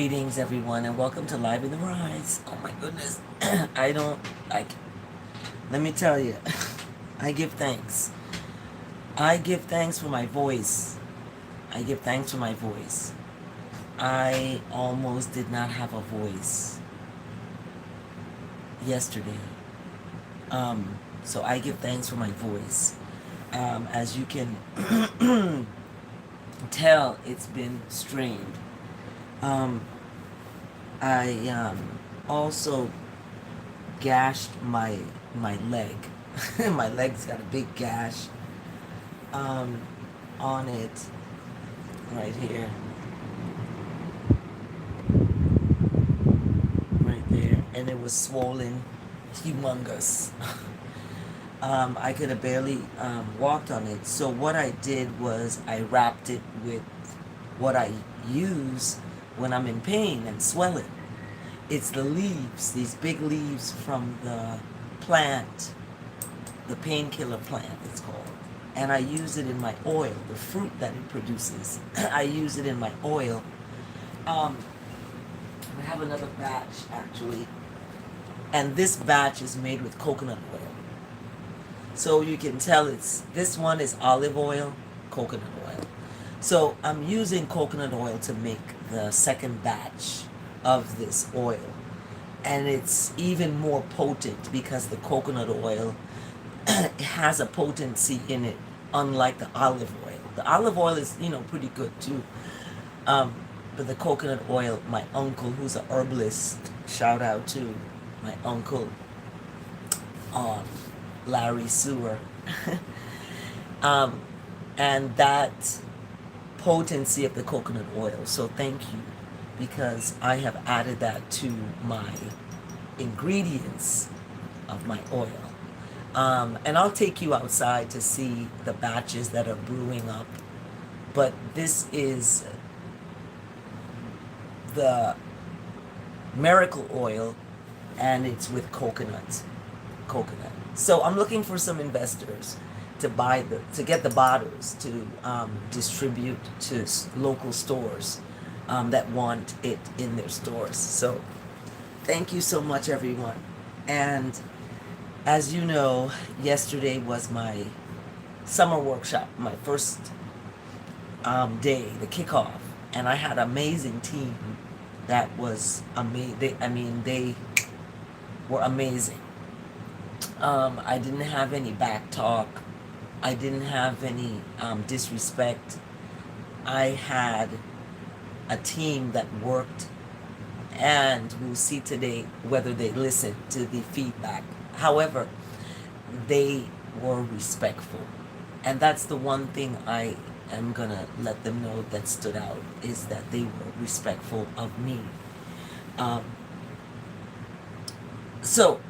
Greetings, everyone, and welcome to Live in the Rise. Oh my goodness, let me tell you, I give thanks. I give thanks for my voice. I give thanks for my voice. I almost did not have a voice yesterday. So I give thanks for my voice. As you can tell, it's been strained. I also gashed my leg. My leg's got a big gash on it right here, right there, and it was swollen, humongous. I could have barely walked on it. So what I did was I wrapped it with what I use when I'm in pain and swelling. It's the leaves, these big leaves from the plant, the painkiller plant it's called. And I use it in my oil, the fruit that it produces. I use it in my oil. I have another batch actually. And this batch is made with coconut oil. So you can tell this one is olive oil, coconut oil. So I'm using coconut oil to make the second batch of this oil. And it's even more potent because the coconut oil has a potency in it, unlike the olive oil. The olive oil is, pretty good too. But the coconut oil, my uncle, who's an herbalist, shout out to my uncle, Carla Sewer. And that potency of the coconut oil. So thank you, because I have added that to my ingredients of my oil. And I'll take you outside to see the batches that are brewing up. But this is the miracle oil, and it's with coconut. So I'm looking for some investors to get the bottles to distribute to local stores that want it in their stores. So thank you so much, everyone. And as you know, yesterday was my summer workshop, my first day, the kickoff, and I had an amazing team that was amazing. They were amazing. I didn't have any back talk. I didn't have any disrespect. I had a team that worked, and we'll see today whether they listen to the feedback. However, they were respectful. And that's the one thing I am going to let them know that stood out, is that they were respectful of me. So,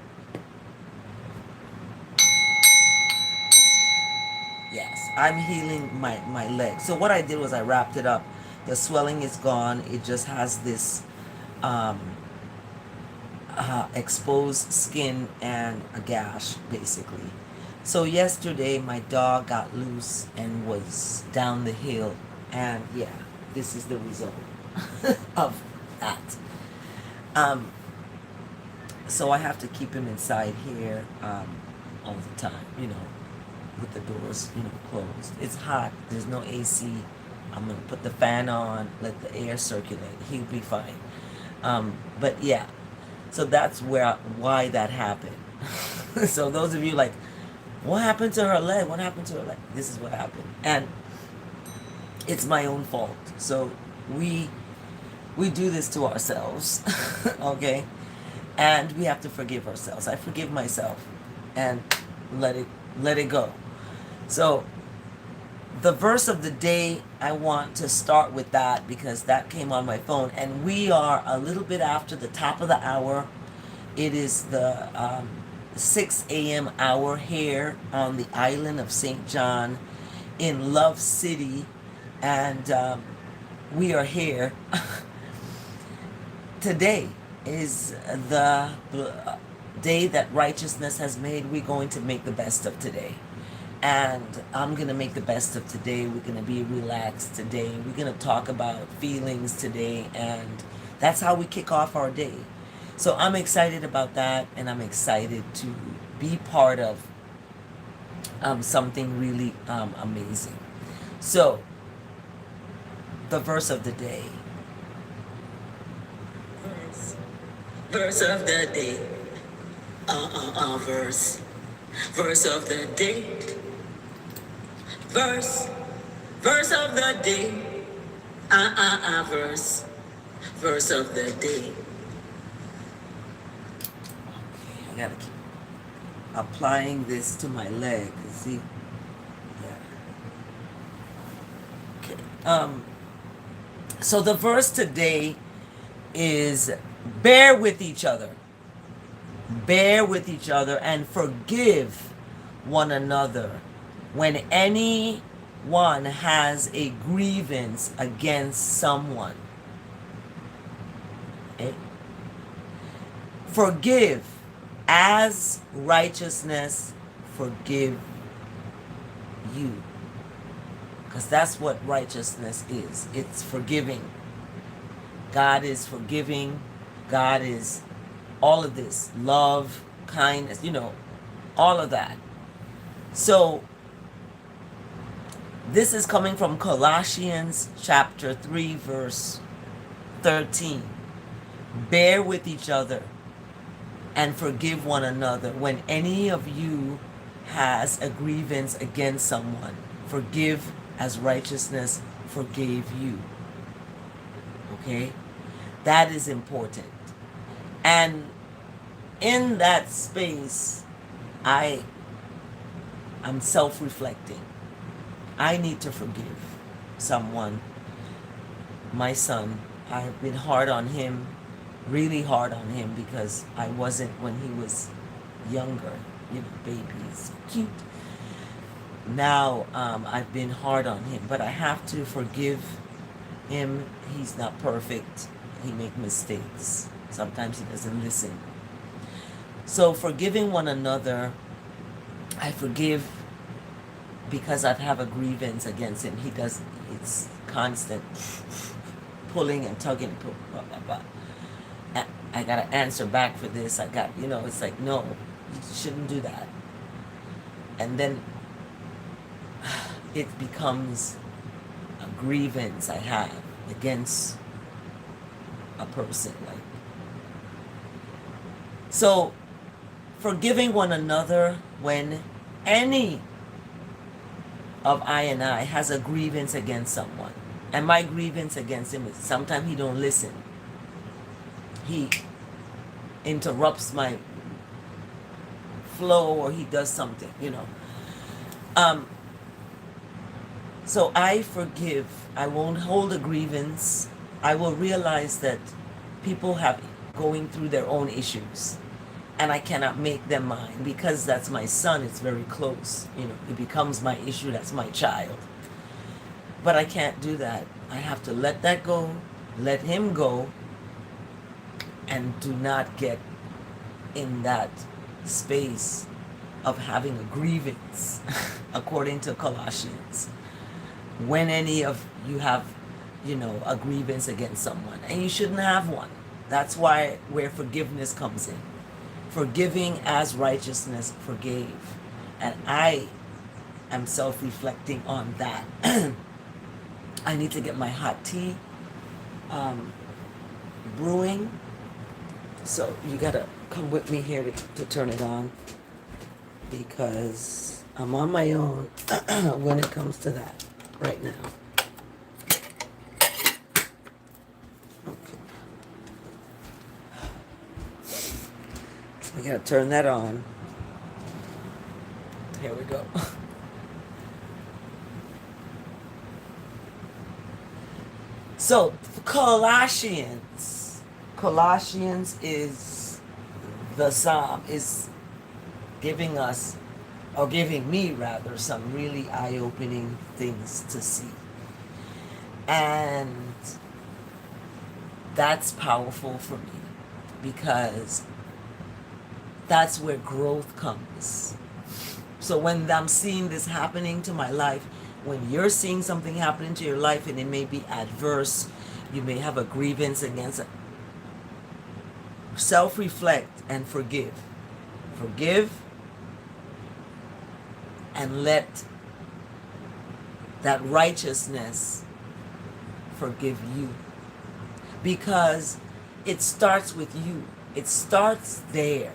yes, I'm healing my leg. So what I did was I wrapped it up. The swelling is gone. It just has this exposed skin and a gash, basically. So yesterday my dog got loose and was down the hill, and yeah, this is the result of that. So I have to keep him inside here all the time, with the doors, closed. It's hot. There's no AC. I'm gonna put the fan on, let the air circulate. He'll be fine. But yeah, so that's why that happened. So those of you like, what happened to her leg? What happened to her leg? This is what happened, and it's my own fault. So we do this to ourselves, okay? And we have to forgive ourselves. I forgive myself and let it go. So the verse of the day, I want to start with that because that came on my phone, and we are a little bit after the top of the hour. It is the 6 a.m. hour here on the island of St. John in Love City, and we are here. Today is the day that righteousness has made. We're going to make the best of today. And I'm going to make the best of today. We're going to be relaxed today. We're going to talk about feelings today and That's how we kick off our day. So I'm excited about that, and I'm excited to be part of something really amazing. So, the verse of the day. Verse of the day. Verse. Verse of the day. Verse. Verse of the day. Verse. Verse of the day. I gotta keep applying this to my leg. See? Yeah. Okay. So the verse today is bear with each other. Bear with each other and forgive one another when anyone has a grievance against someone. Okay? Forgive as righteousness forgive you. Because that's what righteousness is. It's forgiving. God is forgiving. God is all of this. Love, kindness, all of that. So, this is coming from Colossians chapter 3, verse 13. Bear with each other and forgive one another when any of you has a grievance against someone. Forgive as righteousness forgave you. Okay? That is important. And in that space, I'm self-reflecting. I need to forgive someone. My son, I have been hard on him, really hard on him, because I wasn't when he was younger. Babies, cute. Now I've been hard on him, but I have to forgive him. He's not perfect. He makes mistakes. Sometimes he doesn't listen. So forgiving one another, I forgive because I have a grievance against him. He does, it's constant pulling and tugging. Blah, blah, blah. I got to answer back for this. It's like, no, you shouldn't do that. And then it becomes a grievance I have against a person. So, forgiving one another when any of I and I has a grievance against someone. And my grievance against him is sometimes he don't listen. He interrupts my flow, or he does something, So I forgive. I won't hold a grievance. I will realize that people have going through their own issues, and I cannot make them mine because that's my son. It's very close. It becomes my issue. That's my child. But I can't do that. I have to let that go, let him go, and do not get in that space of having a grievance, according to Colossians. When any of you have, a grievance against someone, and you shouldn't have one. That's where forgiveness comes in. Forgiving as righteousness forgave. And I am self-reflecting on that. I need to get my hot tea brewing. So you gotta come with me here to turn it on, because I'm on my own when it comes to that right now. Okay. We gotta turn that on. Here we go. So, Colossians is the psalm, is giving us, or giving me rather, some really eye-opening things to see. And that's powerful for me, because that's where growth comes. So when I'm seeing this happening to my life, when you're seeing something happening to your life and it may be adverse, you may have a grievance against Self-reflect and forgive. Forgive and let that righteousness forgive you. Because it starts with you. It starts there.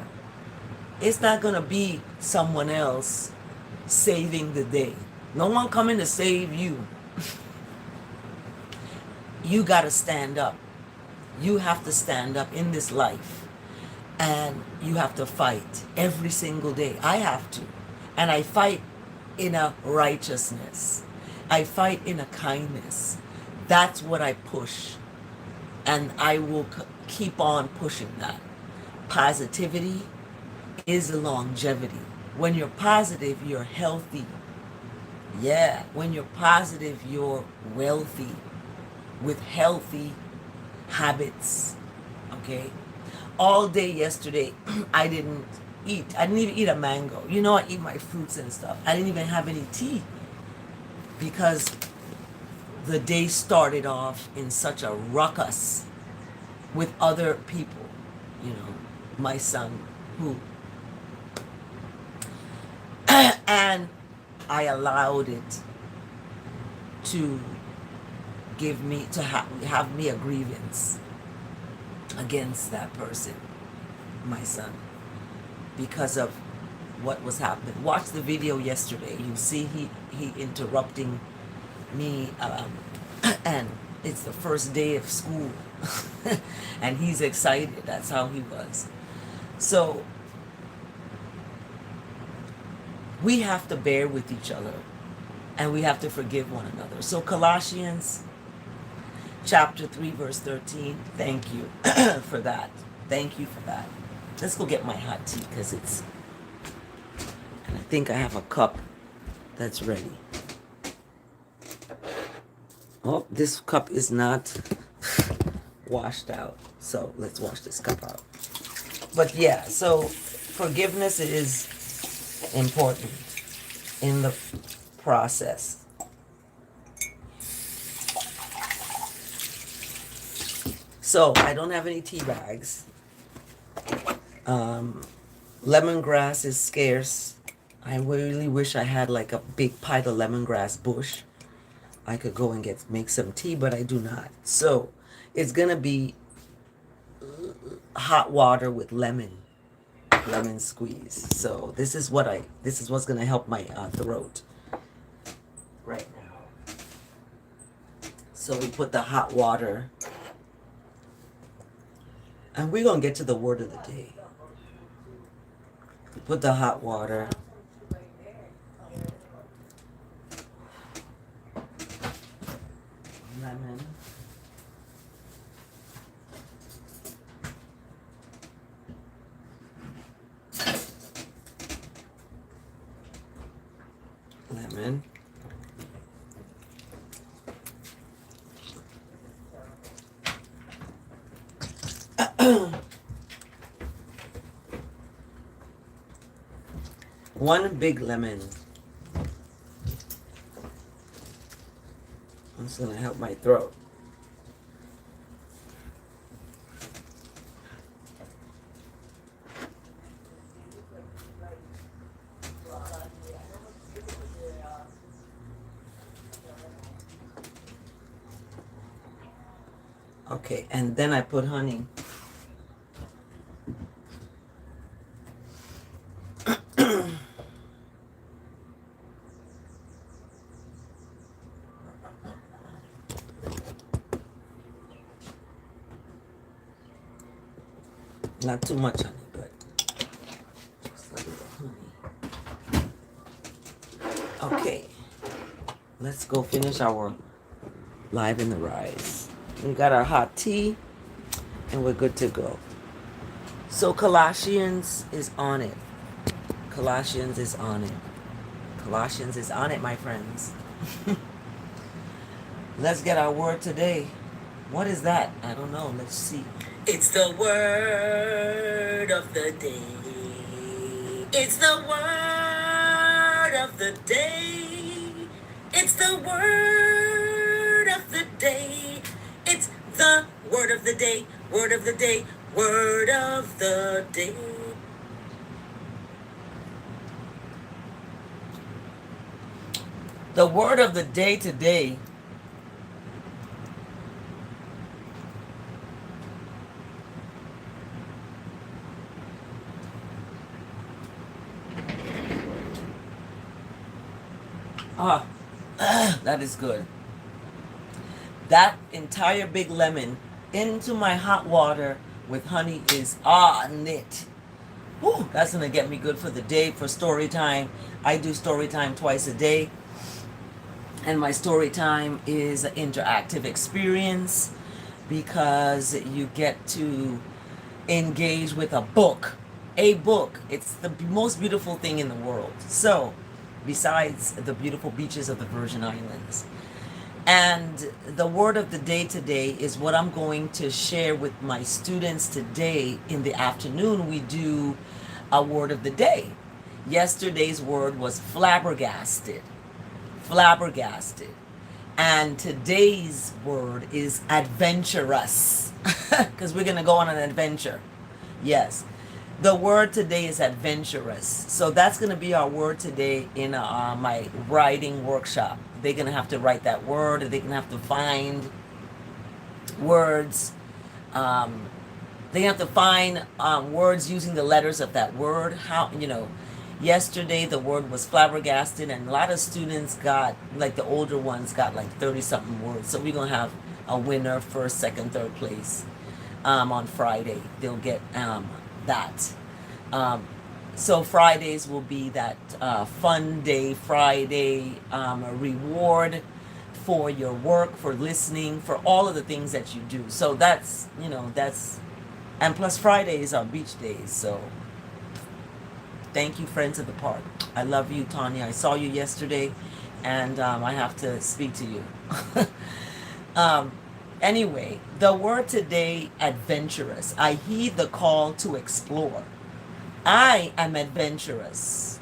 It's not going to be someone else saving the day. No one coming to save you. You got to stand up. You have to stand up in this life. And you have to fight every single day. I have to. And I fight in a righteousness. I fight in a kindness. That's what I push. And I will keep on pushing that. Positivity is longevity. When you're positive, you're healthy. Yeah, when you're positive, you're wealthy with healthy habits. Okay? All day yesterday, I didn't eat. I didn't even eat a mango. You know, I eat my fruits and stuff. I didn't even have any tea because the day started off in such a ruckus with other people. You know, my son, who and I allowed it to give me to have me a grievance against that person, my son, because of what was happening. Watch the video yesterday. You see he interrupting me, and it's the first day of school, and he's excited. That's how he was. So we have to bear with each other, and we have to forgive one another. So Colossians chapter 3 verse 13. Thank you for that. Thank you for that. Let's go get my hot tea because it's, and I think I have a cup that's ready. Oh, this cup is not washed out. So let's wash this cup out. But yeah, so forgiveness is important in the process. So I don't have any tea bags. Lemongrass is scarce. I really wish I had like a big pint of lemongrass bush. I could go and make some tea, but I do not. So it's gonna be hot water with lemon squeeze. So this is what's gonna help my throat right now. So we put the hot water, and we're gonna get to the word of the day. We put the hot water. Lemon. Lemon. One big lemon. It's gonna help my throat. Okay, and then I put honey. Not too much honey, but just a little honey. Okay, let's go finish our Live in the Rise. We got our hot tea, and we're good to go. So Colossians is on it. Colossians is on it. Colossians is on it, my friends. Let's get our word today. What is that? I don't know. Let's see. It's the word of the day. It's the word of the day. It's the word of the day. It's the word of the day. Word of the day. word of the day. The word of the day today ah that is good. That entire big lemon into my hot water with honey is knit. Whew, that's gonna get me good for the day for story time. I do story time twice a day, and my story time is an interactive experience because you get to engage with a book. A book. It's the most beautiful thing in the world. So, besides the beautiful beaches of the Virgin Islands. And the word of the day today is what I'm going to share with my students today. In the afternoon, we do a word of the day. Yesterday's word was flabbergasted. Flabbergasted. And today's word is adventurous. Because we're going to go on an adventure. Yes. The word today is adventurous. So that's going to be our word today in my writing workshop. They're going to have to write that word. They're going to have to find words. They have to find words using the letters of that word. Yesterday the word was flabbergasted, and a lot of students got, like the older ones, got like 30-something words. So we're going to have a winner, first, second, third place on Friday. They'll get that. So Fridays will be that fun day Friday, a reward for your work, for listening, for all of the things that you do. So that's, and plus Fridays are beach days. So thank you, friends of the park. I love you, Tanya. I saw you yesterday, and I have to speak to you. Anyway, the word today, adventurous. I heed the call to explore. I am adventurous.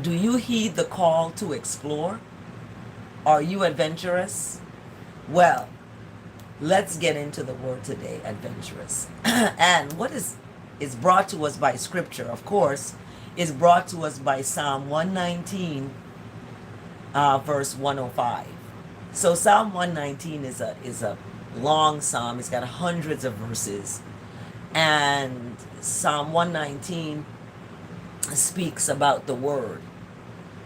Do you heed the call to explore? Are you adventurous? Well, let's get into the word today, adventurous. And what is brought to us by scripture, of course, is brought to us by Psalm 119, verse 105. So Psalm 119 is a long psalm. It's got hundreds of verses. And Psalm 119 speaks about the word.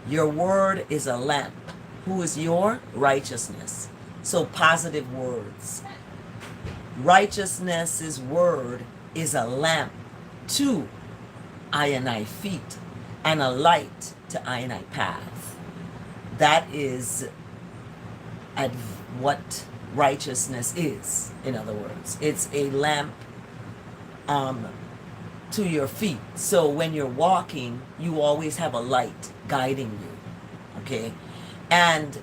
Your word is a lamp. Who is your righteousness? So positive words. Righteousness's word is a lamp to I and I feet and a light to I and I path. That is what righteousness is, in other words. It's a lamp to your feet. So when you're walking, you always have a light guiding you. Okay? And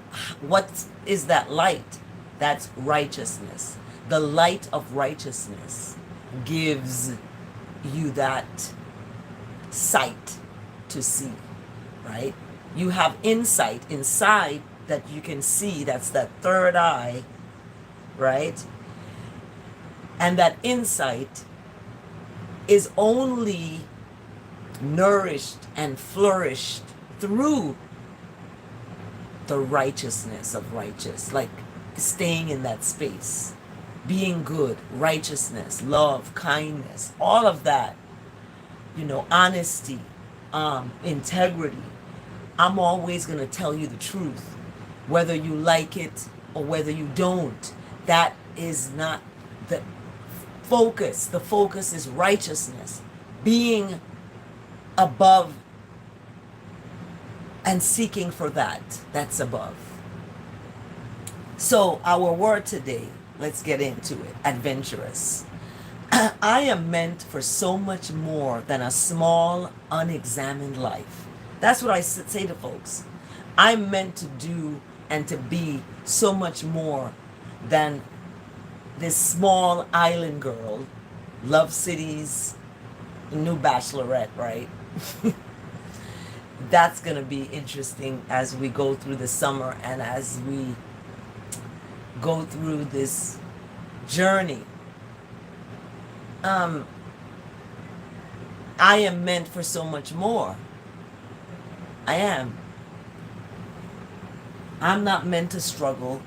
what is that light? That's righteousness. The light of righteousness gives you that sight to see, right? You have insight inside that you can see. That's that third eye, right? And that insight is only nourished and flourished through the righteousness of righteous, like staying in that space, being good, righteousness, love, kindness, all of that, honesty, integrity. I'm always going to tell you the truth, whether you like it or whether you don't. That is not the focus. The focus is righteousness, being above and seeking for that. That's above. So our word today, let's get into it. Adventurous. I am meant for so much more than a small, unexamined life. That's what I say to folks. I'm meant to do and to be so much more than this small island girl. Love cities, new Bachelorette, right? That's going to be interesting as we go through the summer and as we go through this journey um, I am meant for so much more. I am. I'm not meant to struggle.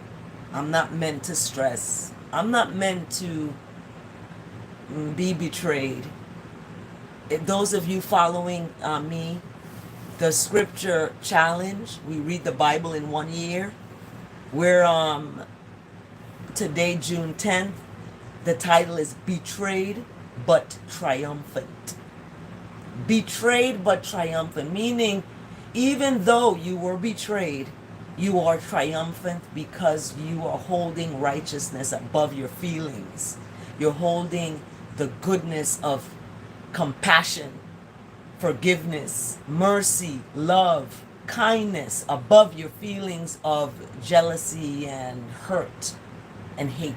I'm not meant to stress. I'm not meant to be betrayed. Those of you following me, the scripture challenge, we read the Bible in 1 year. We're today, June 10th. The title is Betrayed but Triumphant. Betrayed but triumphant, meaning even though you were betrayed, you are triumphant because you are holding righteousness above your feelings. You're holding the goodness of compassion, forgiveness, mercy, love, kindness above your feelings of jealousy and hurt and hate.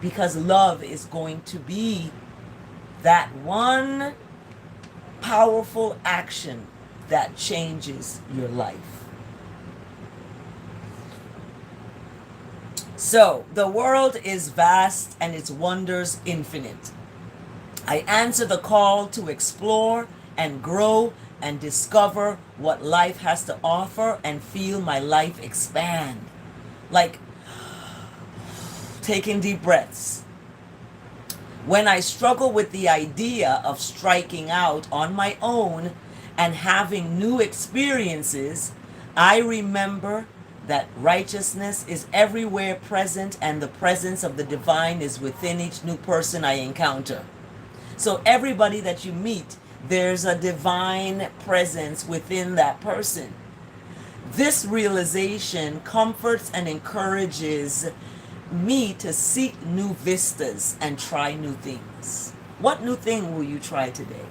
Because love is going to be that one powerful action that changes your life. So, the world is vast and its wonders infinite. I answer the call to explore and grow and discover what life has to offer and feel my life expand. Like taking deep breaths. When I struggle with the idea of striking out on my own and having new experiences, I remember that righteousness is everywhere present and the presence of the divine is within each new person I encounter. So everybody that you meet, there's a divine presence within that person. This realization comforts and encourages me to seek new vistas and try new things. What new thing will you try today?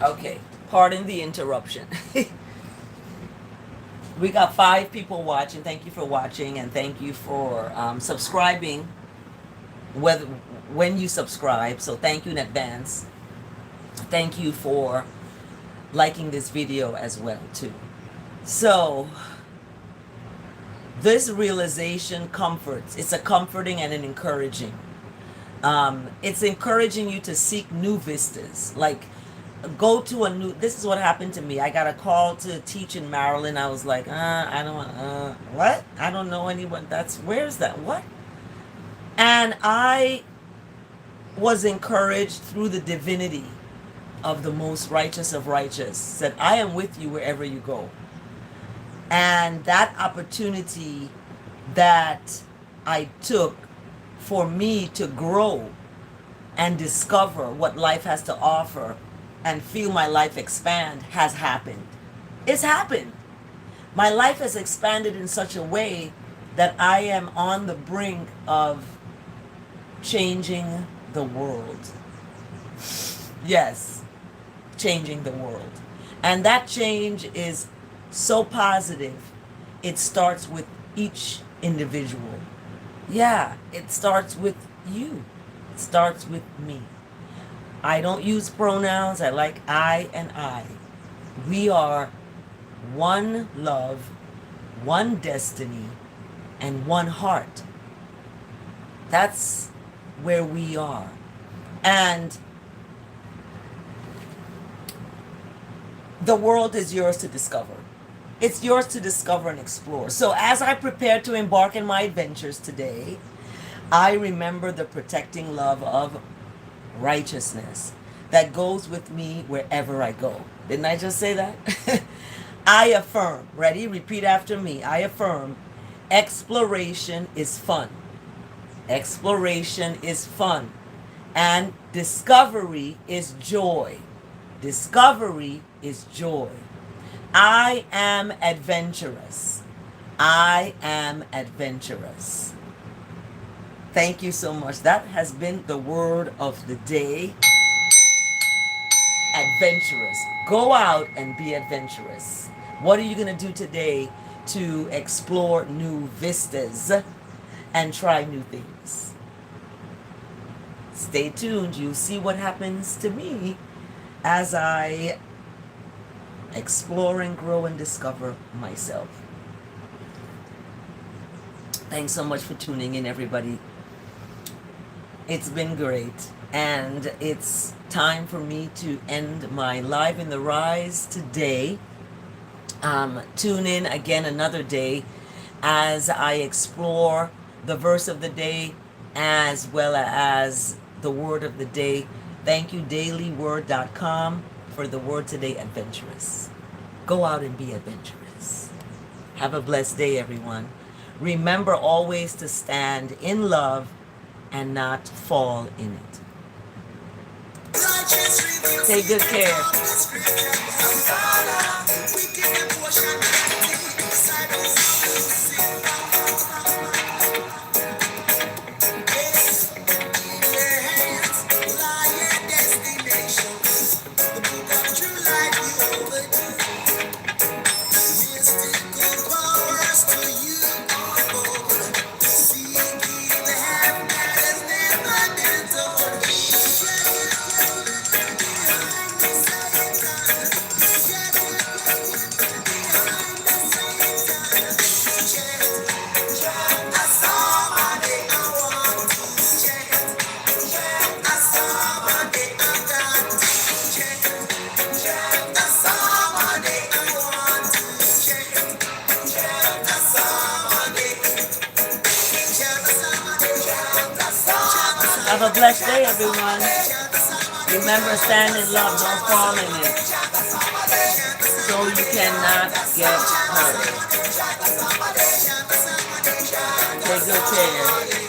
Okay, pardon the interruption. We got 5 people watching. Thank you for watching and thank you for subscribing when you subscribe. So thank you in advance. Thank you for liking this video as well too. So this realization comforts. It's a comforting and an encouraging. It's encouraging you to seek new vistas. Like go to a new, this is what happened to me. I got a call to teach in Maryland. I was like, I don't want, what? I don't know anyone. Where's that? What? And I was encouraged through the divinity of the most righteous of righteous. Said, I am with you wherever you go. And that opportunity that I took for me to grow and discover what life has to offer and feel my life expand has happened. It's happened. My life has expanded in such a way that I am on the brink of changing the world. Yes, changing the world. And that change is so positive. It starts with each individual. Yeah, it starts with you. It starts with me. I don't use pronouns. I like I and I. We are one love, one destiny, and one heart. That's where we are. And the world is yours to discover. It's yours to discover and explore. So as I prepare to embark in my adventures today, I remember the protecting love of righteousness that goes with me wherever I go. Didn't I just say that? I affirm, ready? Repeat after me. I affirm, exploration is fun. Exploration is fun. And discovery is joy. Discovery is joy. I am adventurous. I am adventurous. Thank you so much. That has been the word of the day. adventurous. Go out and be adventurous. What are you going to do today to explore new vistas and try new things? Stay tuned. You'll see what happens to me as I explore and grow and discover myself. Thanks so much for tuning in, everybody. It's been great. And it's time for me to end my Live in the Rise today. Tune in again another day as I explore the verse of the day as well as the word of the day. Thank you, dailyword.com, for the word today, adventurous. Go out and be adventurous. Have a blessed day, everyone. Remember always to stand in love and not fall in it. Take good care. Have a blessed day, everyone. Remember, stand in love, don't fall in it, so you cannot get hurt. Take good care.